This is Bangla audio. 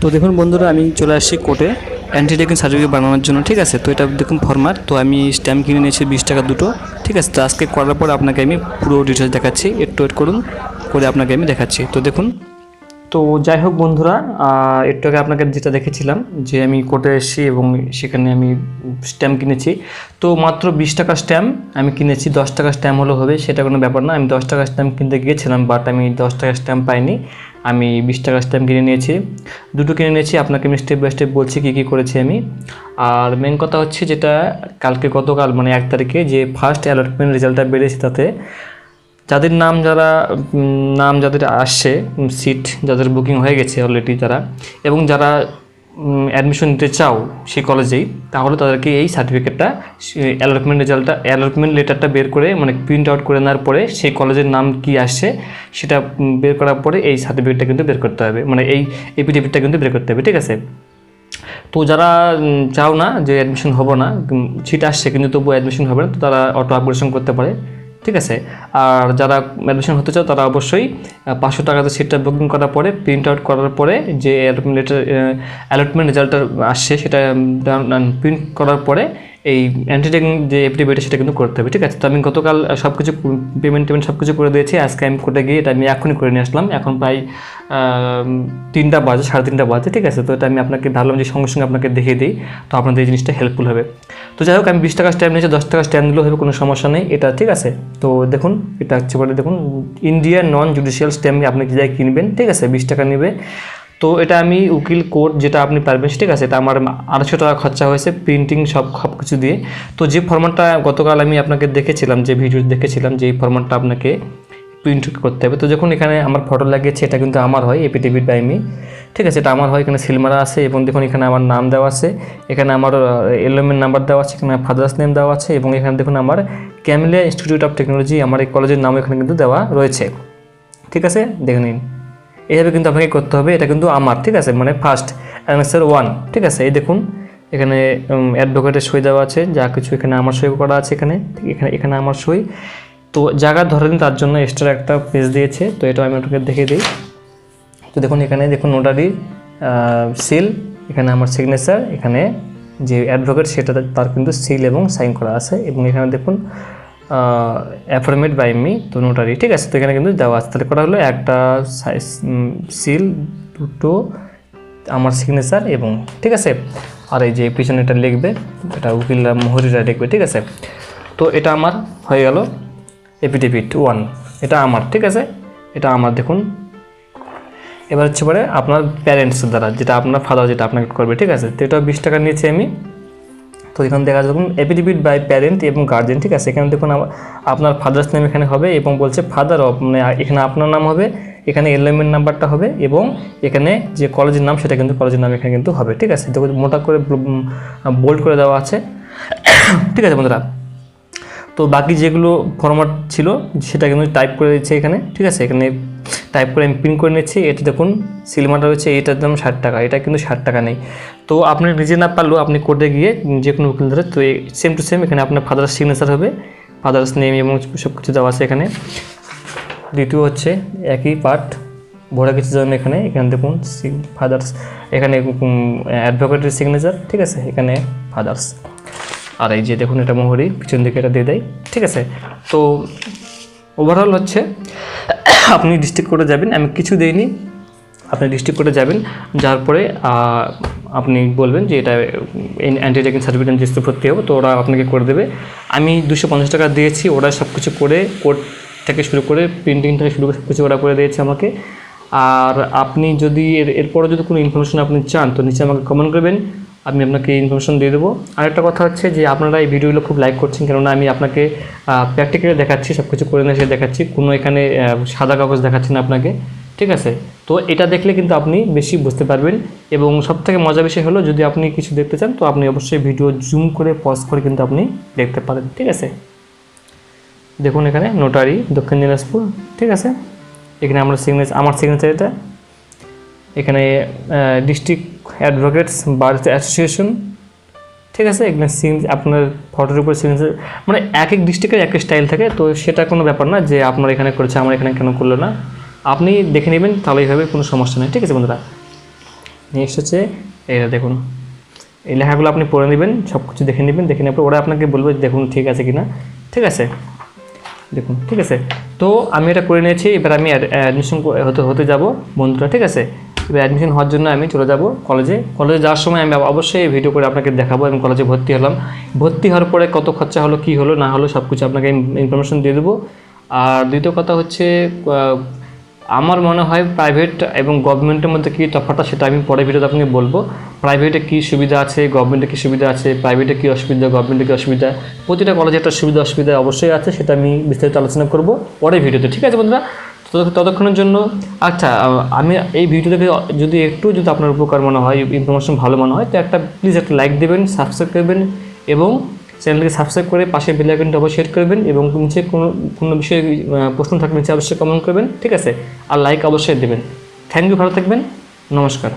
তো দেখুন বন্ধুরা, আমি চলে আসছি কোর্টে অ্যান্টিরাগিং সার্টিফিকেট বানানোর জন্য। ঠিক আছে, তো এটা দেখুন ফরম্যাট। তো আমি স্ট্যাম্প কিনে নিয়েছি 20 টাকা দুটো। ঠিক আছে, তো আজকে করার পর আপনাকে আমি পুরো ডিটেলস দেখাচ্ছি। একটু ওয়েট করুন, করে আপনাকে আমি দেখাচ্ছি। তো দেখুন, তো যাই হোক বন্ধুরা, একটু আগে আপনাকে যেটা দেখেছিলাম যে আমি কোর্টে এসেছি এবং সেখানে আমি স্ট্যাম্প কিনেছি। তো মাত্র 20 টাকা স্ট্যাম্প আমি কিনেছি। 10 টাকা স্ট্যাম্প হলেও হবে, সেটা কোনো ব্যাপার না। আমি 10 টাকা স্ট্যাম্প কিনতে গিয়েছিলাম, বাট আমি 10 টাকা স্ট্যাম্প পাইনি। আমি 20 টাকা স্ট্যাম্প কিনে নিয়েছি, দুটো কিনে নিয়েছি। আপনাকে আমি স্টেপ বাই স্টেপ বলছি কী কী করেছি আমি। আর মেন কথা হচ্ছে যেটা গতকাল মানে 1 তারিখে যে ফার্স্ট অ্যালটমেন্ট রেজাল্টটা বেরিয়েছে, তাতে যাদের নাম যাদের আসছে, সিট যাদের বুকিং হয়ে গেছে অলরেডি যারা, এবং যারা অ্যাডমিশন নিতে চাও সেই কলেজেই, তাহলে তাদেরকে এই সার্টিফিকেটটা অ্যালটমেন্ট লেটারটা বের করে মানে প্রিন্ট আউট করে নেওয়ার পরে সেই কলেজের নাম কি আসছে সেটা বের করার পরে এই সার্টিফিকেটটা কিন্তু বের করতে হবে, মানে এই এফিডেভিটটা কিন্তু বের করতে হবে। ঠিক আছে, তো যারা চাও না যে অ্যাডমিশন হবো না, সিট আসছে কিন্তু তবু অ্যাডমিশন হবে না, তো তারা অটো আপগ্রেডেশন করতে পারে। ঠিক আছে, আর যারা অ্যাডমিশন হতে চাও তারা অবশ্যই 500 টাকাতে সিটটা বুকিং করার পরে প্রিন্ট আউট করার পরে যে অ্যালটমেন্ট রেজাল্টটা আসছে সেটা প্রিন্ট করার পরে এই অ্যান্টিরাগিং যে এফিডেভিট সেটা কিন্তু করতে হবে। ঠিক আছে, তো আমি গতকাল সব কিছু পেমেন্ট সব কিছু করে দিয়েছি। আজকে আমি কোর্টে গিয়ে এটা আমি এখনই করে নিয়ে আসলাম। এখন প্রায় 3টা বাজে, 3:30 বাজে। ঠিক আছে, তো এটা আমি আপনাকে ভাবলাম যে সঙ্গে সঙ্গে আপনাকে দেখিয়ে দিই, তো আপনাদের এই জিনিসটা হেল্পফুল হবে। তো যাই হোক, আমি 20 টাকা স্ট্যাম্প নিয়েছি, 10 টাকা স্ট্যাম্প দিলেও হবে, কোনো সমস্যা নেই এটা। ঠিক আছে, তো দেখুন এটা হচ্ছে বলে দেখুন ইন্ডিয়া নন জুডিশিয়াল স্ট্যাম্প আপনি যে জায়গায় কিনবেন। ঠিক আছে, 20 টাকা নেবে। তো এটা আমি উকিল কোর্ট যেটা আপনি পারবেন। ঠিক আছে, এটা আমার 250 টাকা খরচা হয়েছে প্রিন্টিং সব কিছু দিয়ে। তো যে ফরম্যাটটা গতকাল আমি আপনাকে দেখেছিলাম, যে ভিডিও দেখেছিলাম যে এই ফরম্যাটটা আপনাকে প্রিন্ট করতে হবে। তো যখন এখানে আমার ফটো লাগিয়েছে, এটা কিন্তু আমার হয় এফিডেভিট বাই মি। ঠিক আছে, এটা আমার হয়। এখানে সিলমারা আছে এবং দেখুন এখানে আমার নাম দেওয়া আছে, এখানে আমার এলএমএন নাম্বার দেওয়া আছে, এখানে ফাদার্স নেম দেওয়া আছে এবং এখানে দেখুন আমার ক্যামেলিয়া ইনস্টিটিউট অফ টেকনোলজি আমার এই কলেজের নাম এখানে কিন্তু দেওয়া রয়েছে। ঠিক আছে, দেখে নিন, এইভাবে কিন্তু আপনাকে করতে হবে। এটা কিন্তু আমার। ঠিক আছে, মানে ফার্স্ট অ্যান্সার 1। ঠিক আছে, এই দেখুন এখানে অ্যাডভোকেটের সই দেওয়া আছে, যা কিছু এখানে আমার সই করা আছে, এখানে আমার সই। তো জায়গা ধরে নিন, তার জন্য এক্সট্রা একটা পেজ দিয়েছে, তো এটা আমি আপনাকে দেখে দিই। তো দেখুন এখানে দেখুন নোটারি সিল, এখানে আমার সিগনেচার, এখানে যে অ্যাডভোকেট সেটা তার কিন্তু সিল এবং সাইন করা আছে, এবং এখানে দেখুন অ্যাফার্মেড বাই মি, তো নোটারি। ঠিক আছে, তো এখানে কিন্তু দেওয়া আছে। তাহলে করা হলো একটা সিল, দুটো আমার সিগনেচার এবং ঠিক আছে, আর এই যে পিছনে এটা লিখবে, এটা উকিলরা মোহরিরা লিখবে। ঠিক আছে, তো এটা আমার হয়ে গেল এফিডেভিট 1, এটা আমার। ঠিক আছে, এটা আমার। দেখুন এবার হচ্ছে পরে আপনার প্যারেন্টস দ্বারা, যেটা আপনার ফাদার যেটা আপনাকে করবে। ঠিক আছে, তো এটা 20 টাকা নিয়েছি আমি। তো এখানে দেখা যাচ্ছে দেখুন এফিডেভিট বাই প্যারেন্ট এবং গার্জেন। ঠিক আছে, এখানে দেখুন আপনার ফাদার্স নেম এখানে হবে এবং বলছে ফাদার অফ, মানে এখানে আপনার নাম হবে, এখানে এলএমএন নাম্বারটা হবে এবং এখানে যে কলেজের নাম সেটা কিন্তু কলেজের নাম এখানে কিন্তু হবে। ঠিক আছে, দেখুন মোটা করে বোল্ড করে দেওয়া আছে। ঠিক আছে বন্ধুরা, তো বাকি যেগুলো ফরম্যাট ছিল সেটা কিন্তু টাইপ করে দিচ্ছে এখানে। ঠিক আছে, এখানে টাইপ করে আমি প্রিন্ট করে নিচ্ছি। এটা দেখুন সিলমাটা রয়েছে, এটার দাম 60 টাকা, এটা কিন্তু 60 টাকা নেই। তো আপনি নিজে না পারলেও আপনি কোর্টে গিয়ে যে কোনো উকিল ধরে, তো সেম টু সেম এখানে আপনার ফাদার্স সিগনেচার হবে, ফাদার্স নেম এবং সব কিছু দেওয়া আছে এখানে। দ্বিতীয় হচ্ছে একই পার্ট ভরে কিছু জন্য এখানে দেখুন ফাদার্স, এখানে অ্যাডভোকেটের সিগনেচার। ঠিক আছে, এখানে ফাদার্স, আর এই যে দেখুন এটা মোহরি, পিছন দিকে এটা দিয়ে দেয়। ঠিক আছে, তো ওভারঅল হচ্ছে আপনি ডিস্ট্রিক্ট কোর্টে যাবেন, আমি কিছু দিইনি, আপনি ডিস্ট্রিক্ট কোর্টে যাবেন, যার পরে আপনি বলবেন যে এটা অ্যান্টিরাগিং সার্টিফিকেট জিনিস ভর্তি হবে, তো ওরা আপনাকে করে দেবে। আমি 250 টাকা দিয়েছি, ওরা সব কিছু করে কোর্ট থেকে শুরু করে প্রিন্টিং থেকে শুরু করে সব কিছু ওরা করে দিয়েছে আমাকে। আর আপনি যদি এরপরে যদি কোনো ইনফরমেশন আপনি চান, তো নিচে আমাকে কমেন্ট করবেন, আমি আপনাকে ইনফরমেশন দিয়ে দেবো। আরেকটা কথা হচ্ছে যে আপনারা এই ভিডিওগুলো খুব লাইক করছেন, কেননা আমি আপনাকে প্র্যাকটিক্যালি দেখাচ্ছি, সব কিছু করে নিয়ে এসে দেখাচ্ছি, কোনো এখানে সাদা কাগজ দেখাচ্ছি না আপনাকে। ঠিক আছে, তো এটা দেখলে কিন্তু আপনি বেশি বুঝতে পারবেন। এবং সবথেকে মজা বিষয় হলো, যদি আপনি কিছু দেখতে চান তো আপনি অবশ্যই ভিডিও জুম করে পজ করে কিন্তু আপনি দেখতে পারেন। ঠিক আছে, দেখুন এখানে নোটারি দক্ষিণ দিনাজপুর। ঠিক আছে, এখানে আমার সিগনেচার এটা, এখানে ডিস্ট্রিক্ট অ্যাডভোকেটস বার অ্যাসোসিয়েশন। ঠিক আছে, এখানে আপনার ফটোর উপর সিগনেচার, মানে এক এক ডিস্ট্রিক্টের এক এক স্টাইল থাকে, তো সেটা কোনো ব্যাপার না যে আপনার এখানে করেছে আমার এখানে কেন করলো না, আপনি দেখে নেবেন, তাহলেই হবে, কোনো সমস্যা নেই। ঠিক আছে বন্ধুরা, নেক্সট হচ্ছে এটা দেখুন, এই লেখাগুলো আপনি পড়ে নেবেন, সব কিছু দেখে নেবেন, দেখে নেওয়ার পর ওরা আপনাকে বলবে দেখুন ঠিক আছে কিনা, ঠিক আছে দেখুন ঠিক আছে। তো আমি এটা করে নিয়েছি, এবার আমি অ্যাডমিশন হতে যাব বন্ধুরা, ঠিক আছে। এবার অ্যাডমিশন হওয়ার জন্য আমি চলে যাব কলেজে যাওয়ার সময় আমি অবশ্যই ভিডিও করে আপনাকে দেখাবো। আমি কলেজে ভর্তি হলাম, ভর্তি হওয়ার পরে কত খরচা হলো, কী হলো না হলো সব কিছু আপনাকে ইনফরমেশন দিয়ে দেবো। আর দ্বিতীয় কথা হচ্ছে আমার মনে হয় প্রাইভেট এবং গভর্নমেন্টের মধ্যে কী তফাৎটা সেটা আমি পরে ভিডিওতে আপনাকে বলবো। প্রাইভেটে কী সুবিধা আছে, গভর্নমেন্টে কী সুবিধা আছে, প্রাইভেটে কী অসুবিধা, গভর্নমেন্টে কী অসুবিধা, প্রতিটা কলেজে একটা সুবিধা অসুবিধা অবশ্যই আছে, সেটা আমি বিস্তারিত আলোচনা করব পরের ভিডিওতে, ঠিক আছে বন্ধুরা। ততক্ষণের জন্য আচ্ছা, আমি এই ভিডিও থেকে যদি আপনার উপকার মনে হয়, ইনফরমেশন ভালো মনে হয়, তো প্লিজ একটা লাইক দেবেন, সাবস্ক্রাইব করবেন এবং চ্যানেলকে সাবস্ক্রাইব করে পাশে বেল আইকনটা অবশ্যই সেট করবেন এবং নিচে কোনো বিষয়ে প্রশ্ন থাকলে নিচে অবশ্যই কমেন্ট করবেন, ঠিক আছে। আর লাইক অবশ্যই দেবেন। থ্যাংক ইউ, ভালো থাকবেন, নমস্কার।